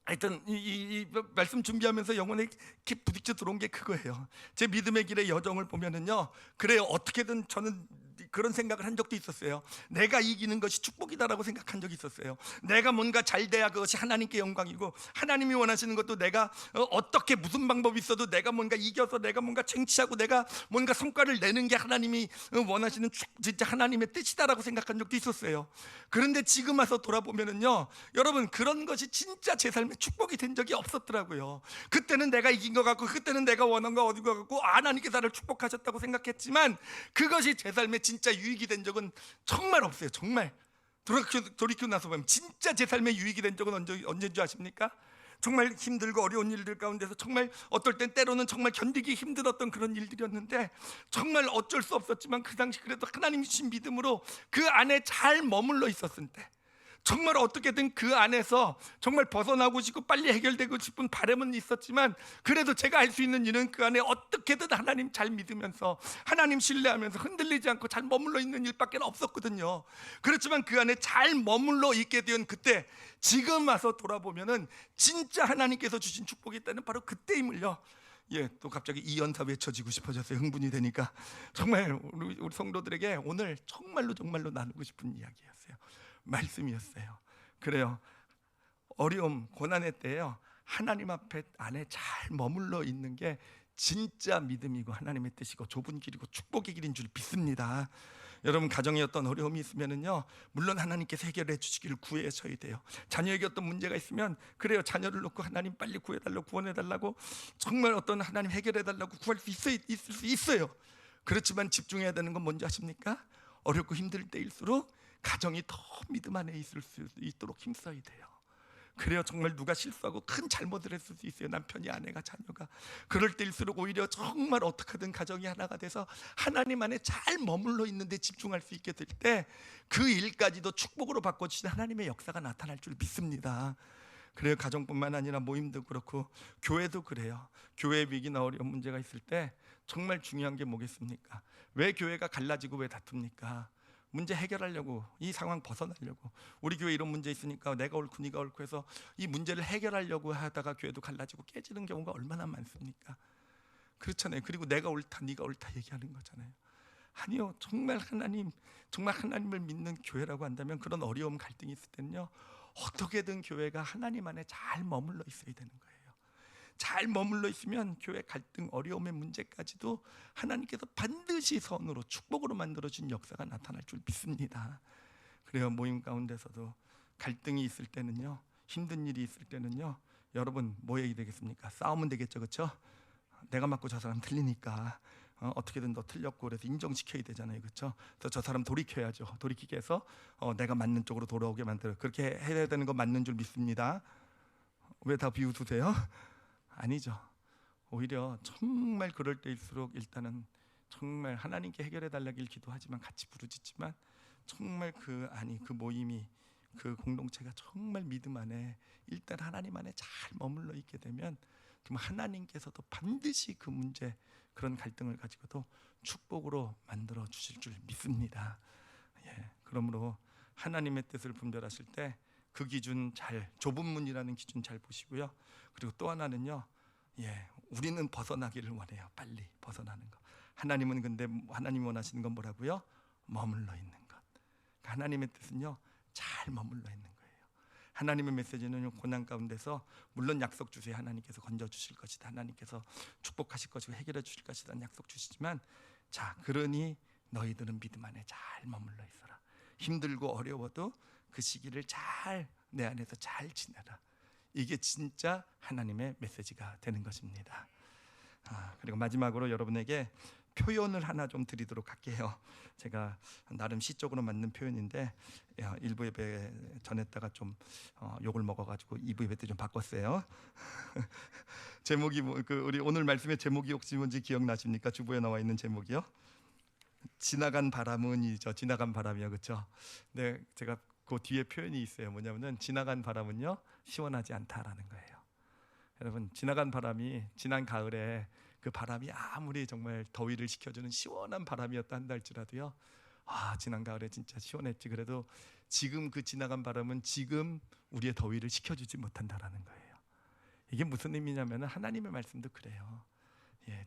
하여튼 이 말씀 준비하면서 영혼에 이렇게 부딪혀 들어온 게 그거예요. 제 믿음의 길의 여정을 보면은요, 그래요, 어떻게든 저는 그런 생각을 한 적도 있었어요. 내가 이기는 것이 축복이다라고 생각한 적이 있었어요. 내가 뭔가 잘 돼야 그것이 하나님께 영광이고, 하나님이 원하시는 것도 내가 어떻게 무슨 방법이 있어도 내가 뭔가 이겨서 내가 뭔가 쟁취하고 내가 뭔가 성과를 내는 게 하나님이 원하시는 진짜 하나님의 뜻이다라고 생각한 적도 있었어요. 그런데 지금 와서 돌아보면은요, 여러분, 그런 것이 진짜 제 삶에 축복이 된 적이 없었더라고요. 그때는 내가 이긴 것 같고, 그때는 내가 원한 거 얻은 것 같고, 하나님께서 나를 축복하셨다고 생각했지만 그것이 제 삶에 진짜 유익이 된 적은 정말 없어요. 정말 돌이키고 나서 보면 진짜 제 삶에 유익이 된 적은 언제인 줄 아십니까? 정말 힘들고 어려운 일들 가운데서 정말 어떨 땐 때로는 정말 견디기 힘들었던 그런 일들이었는데, 정말 어쩔 수 없었지만 그 당시 그래도 하나님 주신 믿음으로 그 안에 잘 머물러 있었을 때, 정말 어떻게든 그 안에서 정말 벗어나고 싶고 빨리 해결되고 싶은 바람은 있었지만, 그래도 제가 할 수 있는 일은 그 안에 어떻게든 하나님 잘 믿으면서 하나님 신뢰하면서 흔들리지 않고 잘 머물러 있는 일밖에 없었거든요. 그렇지만 그 안에 잘 머물러 있게 된 그때, 지금 와서 돌아보면은 진짜 하나님께서 주신 축복이 있다는 바로 그때임을요. 또 갑자기 이 연사 외쳐지고 싶어졌어요. 흥분이 되니까. 정말 우리 성도들에게 오늘 정말로 나누고 싶은 이야기였어요. 말씀이었어요. 그래요, 어려움, 고난의 때에요, 하나님 앞에 안에 잘 머물러 있는 게 진짜 믿음이고 하나님의 뜻이고 좁은 길이고 축복의 길인 줄 믿습니다. 여러분, 가정에 어떤 어려움이 있으면은요, 물론 하나님께서 해결해 주시기를 구해셔야 돼요. 자녀에게 어떤 문제가 있으면, 그래요, 자녀를 놓고 하나님 빨리 구해달라고, 구원해달라고, 정말 어떤 하나님 해결해달라고 구할 수 있을 수 있어요. 그렇지만 집중해야 되는 건 뭔지 아십니까? 어렵고 힘들 때일수록 가정이 더 믿음 안에 있을 수 있도록 힘써야 돼요. 그래요, 정말 누가 실수하고 큰 잘못을 했을 수 있어요. 남편이, 아내가, 자녀가. 그럴 때일수록 오히려 정말 어떻게든 가정이 하나가 돼서 하나님 안에 잘 머물러 있는데 집중할 수 있게 될 때, 그 일까지도 축복으로 바꿔주신 하나님의 역사가 나타날 줄 믿습니다. 그래요, 가정뿐만 아니라 모임도 그렇고 교회도 그래요. 교회 위기나 어려운 문제가 있을 때 정말 중요한 게 뭐겠습니까? 왜 교회가 갈라지고 왜 다툽니까? 문제 해결하려고, 이 상황 벗어나려고, 우리 교회 이런 문제 있으니까 내가 옳고 네가 옳고 해서 이 문제를 해결하려고 하다가 교회도 갈라지고 깨지는 경우가 얼마나 많습니까? 그렇잖아요. 그리고 내가 옳다 네가 옳다 얘기하는 거잖아요. 아니요, 정말 하나님을 믿는 교회라고 한다면 그런 어려움, 갈등이 있을 때는요, 어떻게든 교회가 하나님 안에 잘 머물러 있어야 되는 거예요. 잘 머물러 있으면 교회 갈등, 어려움의 문제까지도 하나님께서 반드시 선으로, 축복으로 만들어준 역사가 나타날 줄 믿습니다. 그래요, 모임 가운데서도 갈등이 있을 때는요, 힘든 일이 있을 때는요, 여러분 뭐 해야 되겠습니까? 싸우면 되겠죠, 그렇죠? 내가 맞고 저 사람 틀리니까 어떻게든 너 틀렸고 그래서 인정시켜야 되잖아요, 그렇죠? 그래서 저 사람 돌이켜야죠. 돌이키게 해서 내가 맞는 쪽으로 돌아오게 만들어. 그렇게 해야 되는 거 맞는 줄 믿습니다. 왜 다 비웃으세요? 아니죠. 오히려 정말 그럴 때일수록 일단은 정말 하나님께 해결해 달라길 기도하지만, 같이 부르짖지만, 정말 그 모임이, 그 공동체가 정말 믿음 안에, 일단 하나님 안에 잘 머물러 있게 되면, 그럼 하나님께서도 반드시 그 문제, 그런 갈등을 가지고도 축복으로 만들어 주실 줄 믿습니다. 그러므로 하나님의 뜻을 분별하실 때 그 기준 잘, 좁은 문이라는 기준 잘 보시고요. 그리고 또 하나는요, 우리는 벗어나기를 원해요. 빨리 벗어나는 거. 하나님은 근데 하나님이 원하시는 건 뭐라고요? 머물러 있는 것. 하나님의 뜻은요, 잘 머물러 있는 거예요. 하나님의 메시지는 고난 가운데서 물론 약속 주세요. 하나님께서 건져 주실 것이다. 하나님께서 축복하실 것이고 해결해 주실 것이다. 약속 주시지만, 자, 그러니 너희들은 믿음 안에 잘 머물러 있어라. 힘들고 어려워도 그 시기를 잘 내 안에서 잘 지내라. 이게 진짜 하나님의 메시지가 되는 것입니다. 그리고 마지막으로 여러분에게 표현을 하나 좀 드리도록 할게요. 제가 나름 시적으로 맞는 표현인데, 일부 예배 전했다가 좀 욕을 먹어가지고 2부 예배 때 좀 바꿨어요. 제목이 우리 오늘 말씀의 제목이 혹시 뭔지 기억나십니까? 주보에 나와 있는 제목이요. 지나간 바람은이죠. 지나간 바람이요, 그렇죠? 네, 제가 그 뒤에 표현이 있어요. 뭐냐면은 지나간 바람은요, 시원하지 않다라는 거예요. 여러분, 지나간 바람이 지난 가을에 그 바람이 아무리 정말 더위를 식혀주는 시원한 바람이었다 한다 할지라도요, 지난 가을에 진짜 시원했지. 그래도 지금 그 지나간 바람은 지금 우리의 더위를 식혀주지 못한다라는 거예요. 이게 무슨 의미냐면 하나님의 말씀도 그래요.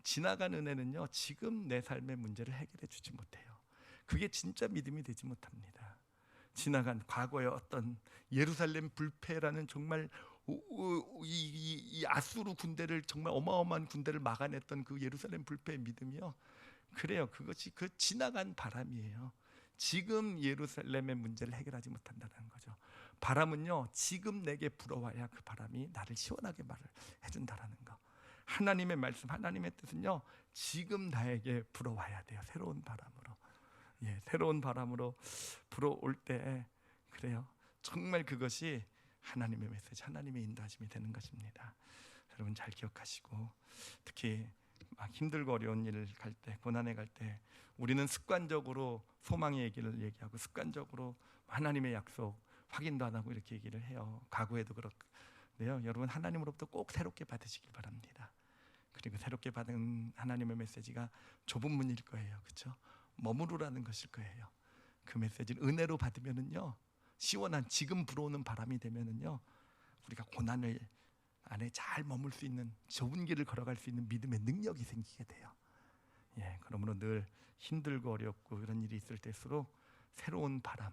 지나간 은혜는요, 지금 내 삶의 문제를 해결해 주지 못해요. 그게 진짜 믿음이 되지 못합니다. 지나간 과거의 어떤 예루살렘 불패라는 정말 이 아수르 군대를, 정말 어마어마한 군대를 막아냈던 그 예루살렘 불패의 믿음이요, 그래요. 그것이 그 지나간 바람이에요. 지금 예루살렘의 문제를 해결하지 못한다는 거죠. 바람은요, 지금 내게 불어와야 그 바람이 나를 시원하게 말을 해준다라는 거. 하나님의 말씀, 하나님의 뜻은요, 지금 나에게 불어와야 돼요. 새로운 바람으로. 새로운 바람으로 불어올 때, 그래요, 정말 그것이 하나님의 메시지, 하나님의 인도하심이 되는 것입니다. 여러분 잘 기억하시고, 특히 막 힘들고 어려운 일을 갈 때, 고난에 갈 때 우리는 습관적으로 소망의 얘기를 얘기하고 습관적으로 하나님의 약속 확인도 안 하고 이렇게 얘기를 해요. 과거에도 그렇고요. 여러분, 하나님으로부터 꼭 새롭게 받으시길 바랍니다. 그리고 새롭게 받은 하나님의 메시지가 좁은 문일 거예요. 그렇죠? 머무르라는 것일 거예요. 그 메시지를 은혜로 받으면은요, 시원한 지금 불어오는 바람이 되면은요, 우리가 고난을 안에 잘 머물 수 있는, 좁은 길을 걸어갈 수 있는 믿음의 능력이 생기게 돼요. 그러므로 늘 힘들고 어렵고 이런 일이 있을 때일수록 새로운 바람,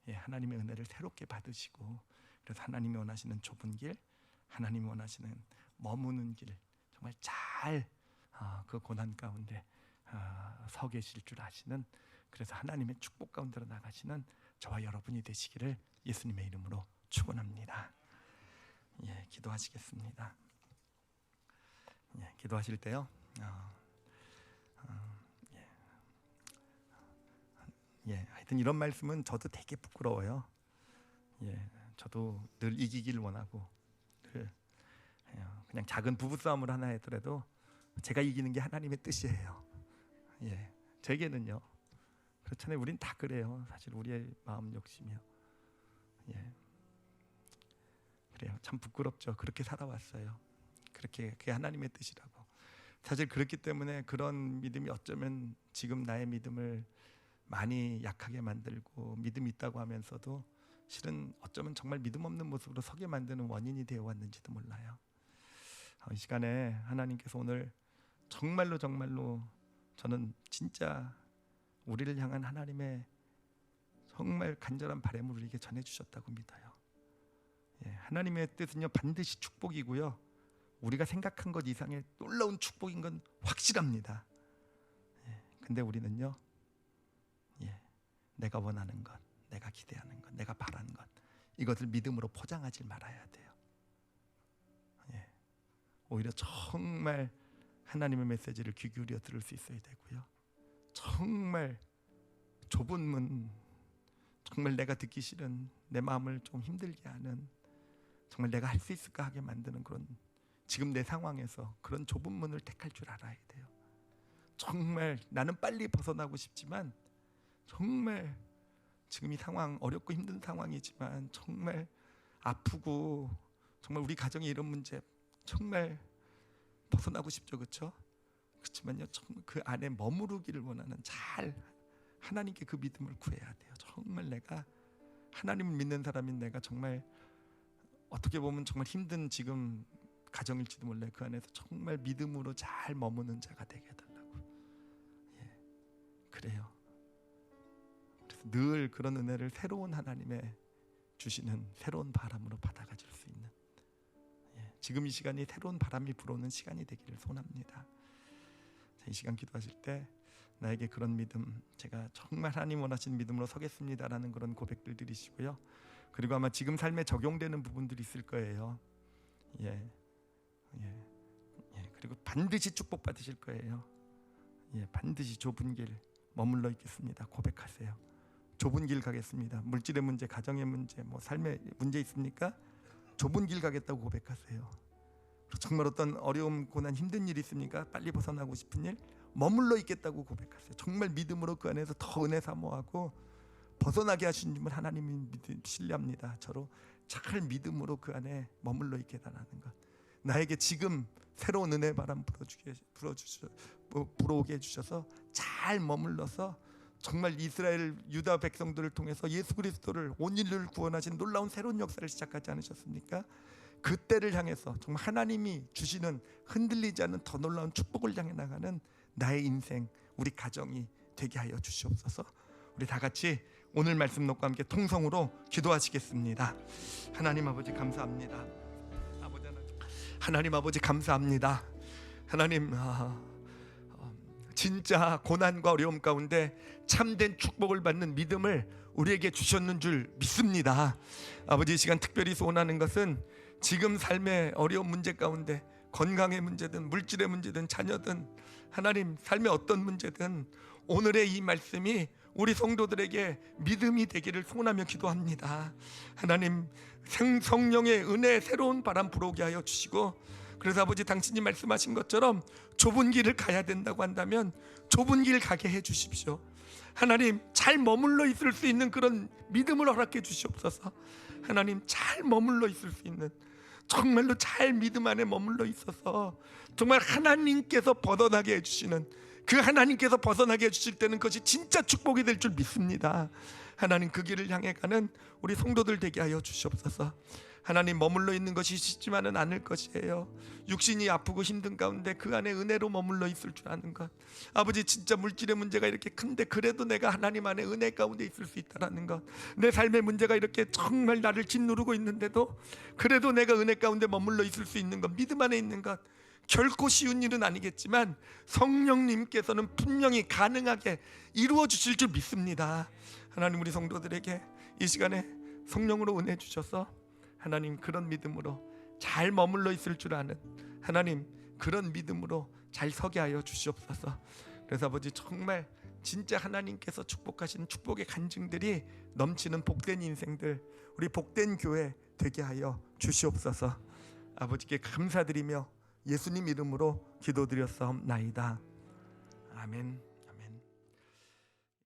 하나님의 은혜를 새롭게 받으시고, 그래서 하나님이 원하시는 좁은 길, 하나님이 원하시는 머무는 길, 정말 잘 그 고난 가운데 서 계실 줄 아시는, 그래서 하나님의 축복 가운데로 나가시는 저와 여러분이 되시기를 예수님의 이름으로 축원합니다. 기도하시겠습니다. 기도하실 때요, 하여튼 이런 말씀은 저도 되게 부끄러워요. 저도 늘 이기길 원하고, 늘 그냥 작은 부부싸움을 하나 했더라도 제가 이기는 게 하나님의 뜻이에요. 제게는요. 그렇잖아요. 우린 다 그래요. 사실 우리의 마음 욕심이요. 그래요. 참 부끄럽죠. 그렇게 살아왔어요. 그게 하나님의 뜻이라고. 사실 그렇기 때문에 그런 믿음이 어쩌면 지금 나의 믿음을 많이 약하게 만들고, 믿음이 있다고 하면서도 실은 어쩌면 정말 믿음 없는 모습으로 서게 만드는 원인이 되어 왔는지도 몰라요. 이 시간에 하나님께서 오늘 정말로 저는 진짜 우리를 향한 하나님의 정말 간절한 바람을 우리에게 전해주셨다고 믿어요. 하나님의 뜻은요, 반드시 축복이고요, 우리가 생각한 것 이상의 놀라운 축복인 건 확실합니다. 근데 우리는요, 내가 원하는 것, 내가 기대하는 것, 내가 바라는 것, 이것을 믿음으로 포장하지 말아야 돼요. 오히려 정말 하나님의 메시지를 귀 기울여 들을 수 있어야 되고요, 정말 좁은 문, 정말 내가 듣기 싫은, 내 마음을 좀 힘들게 하는, 정말 내가 할 수 있을까 하게 만드는 그런, 지금 내 상황에서 그런 좁은 문을 택할 줄 알아야 돼요. 정말 나는 빨리 벗어나고 싶지만, 정말 지금 이 상황, 어렵고 힘든 상황이지만, 정말 아프고 정말 우리 가정에 이런 문제 정말 벗어나고 싶죠. 그렇죠? 그렇지만요, 정말 그 안에 머무르기를 원하는, 잘 하나님께 그 믿음을 구해야 돼요. 정말 내가 하나님을 믿는 사람인 내가 정말 어떻게 보면 정말 힘든 지금 가정일지도 몰라요. 그 안에서 정말 믿음으로 잘 머무는 자가 되게 해달라고. 그래요. 늘 그런 은혜를 새로운 하나님의 주시는 새로운 바람으로 받아가질 수 있는, 지금 이 시간이 새로운 바람이 불어오는 시간이 되기를 소원합니다. 이 시간 기도하실 때 나에게 그런 믿음, 제가 정말 하나님 원하시는 믿음으로 서겠습니다라는 그런 고백들 드리시고요. 그리고 아마 지금 삶에 적용되는 부분들이 있을 거예요. 그리고 반드시 축복받으실 거예요. 반드시 좁은 길 머물러 있겠습니다. 고백하세요. 좁은 길 가겠습니다. 물질의 문제, 가정의 문제, 뭐 삶의 문제 있습니까? 좁은 길 가겠다고 고백하세요. 정말 어떤 어려움, 고난, 힘든 일 있습니까? 빨리 벗어나고 싶은 일, 머물러 있겠다고 고백하세요. 정말 믿음으로 그 안에서 더 은혜 사모하고 벗어나게 하신 줄을 하나님이 신뢰합니다. 저로 잘 믿음으로 그 안에 머물러 있게 달라는 것. 나에게 지금 새로운 은혜 바람 불어오게 해주셔서 잘 머물러서 정말 이스라엘 유다 백성들을 통해서 예수 그리스도를 온 인류를 구원하신 놀라운 새로운 역사를 시작하지 않으셨습니까? 그때를 향해서 정말 하나님이 주시는 흔들리지 않는 더 놀라운 축복을 향해 나가는 나의 인생, 우리 가정이 되게 하여 주시옵소서. 우리 다 같이 오늘 말씀 놓고 함께 통성으로 기도하시겠습니다. 하나님 아버지 감사합니다. 하나님 아버지 감사합니다. 하나님, 진짜 고난과 어려움 가운데 참된 축복을 받는 믿음을 우리에게 주셨는 줄 믿습니다. 아버지, 이 시간 특별히 소원하는 것은 지금 삶의 어려운 문제 가운데, 건강의 문제든 물질의 문제든 자녀든 하나님 삶의 어떤 문제든 오늘의 이 말씀이 우리 성도들에게 믿음이 되기를 소원하며 기도합니다. 하나님, 성령의 은혜의 새로운 바람 불어오게 하여 주시고, 그래서 아버지 당신이 말씀하신 것처럼 좁은 길을 가야 된다고 한다면 좁은 길 가게 해 주십시오. 하나님, 잘 머물러 있을 수 있는 그런 믿음을 허락해 주시옵소서. 하나님, 잘 머물러 있을 수 있는, 정말로 잘 믿음 안에 머물러 있어서 정말 하나님께서 벗어나게 해주시는, 그 하나님께서 벗어나게 해주실 때는 그것이 진짜 축복이 될 줄 믿습니다. 하나님, 그 길을 향해 가는 우리 성도들 되게 하여 주시옵소서. 하나님, 머물러 있는 것이 쉽지만은 않을 것이에요. 육신이 아프고 힘든 가운데 그 안에 은혜로 머물러 있을 줄 아는 것. 아버지, 진짜 물질의 문제가 이렇게 큰데 그래도 내가 하나님 안에 은혜 가운데 있을 수 있다라는 것. 내 삶의 문제가 이렇게 정말 나를 짓누르고 있는데도 그래도 내가 은혜 가운데 머물러 있을 수 있는 것, 믿음 안에 있는 것. 결코 쉬운 일은 아니겠지만 성령님께서는 분명히 가능하게 이루어 주실 줄 믿습니다. 하나님, 우리 성도들에게 이 시간에 성령으로 은혜 주셔서 하나님, 그런 믿음으로 잘 머물러 있을 줄 아는, 하나님 그런 믿음으로 잘 서게 하여 주시옵소서. 그래서 아버지, 정말 진짜 하나님께서 축복하시는 축복의 간증들이 넘치는 복된 인생들, 우리 복된 교회 되게 하여 주시옵소서. 아버지께 감사드리며 예수님 이름으로 기도드렸사옵나이다. 아멘.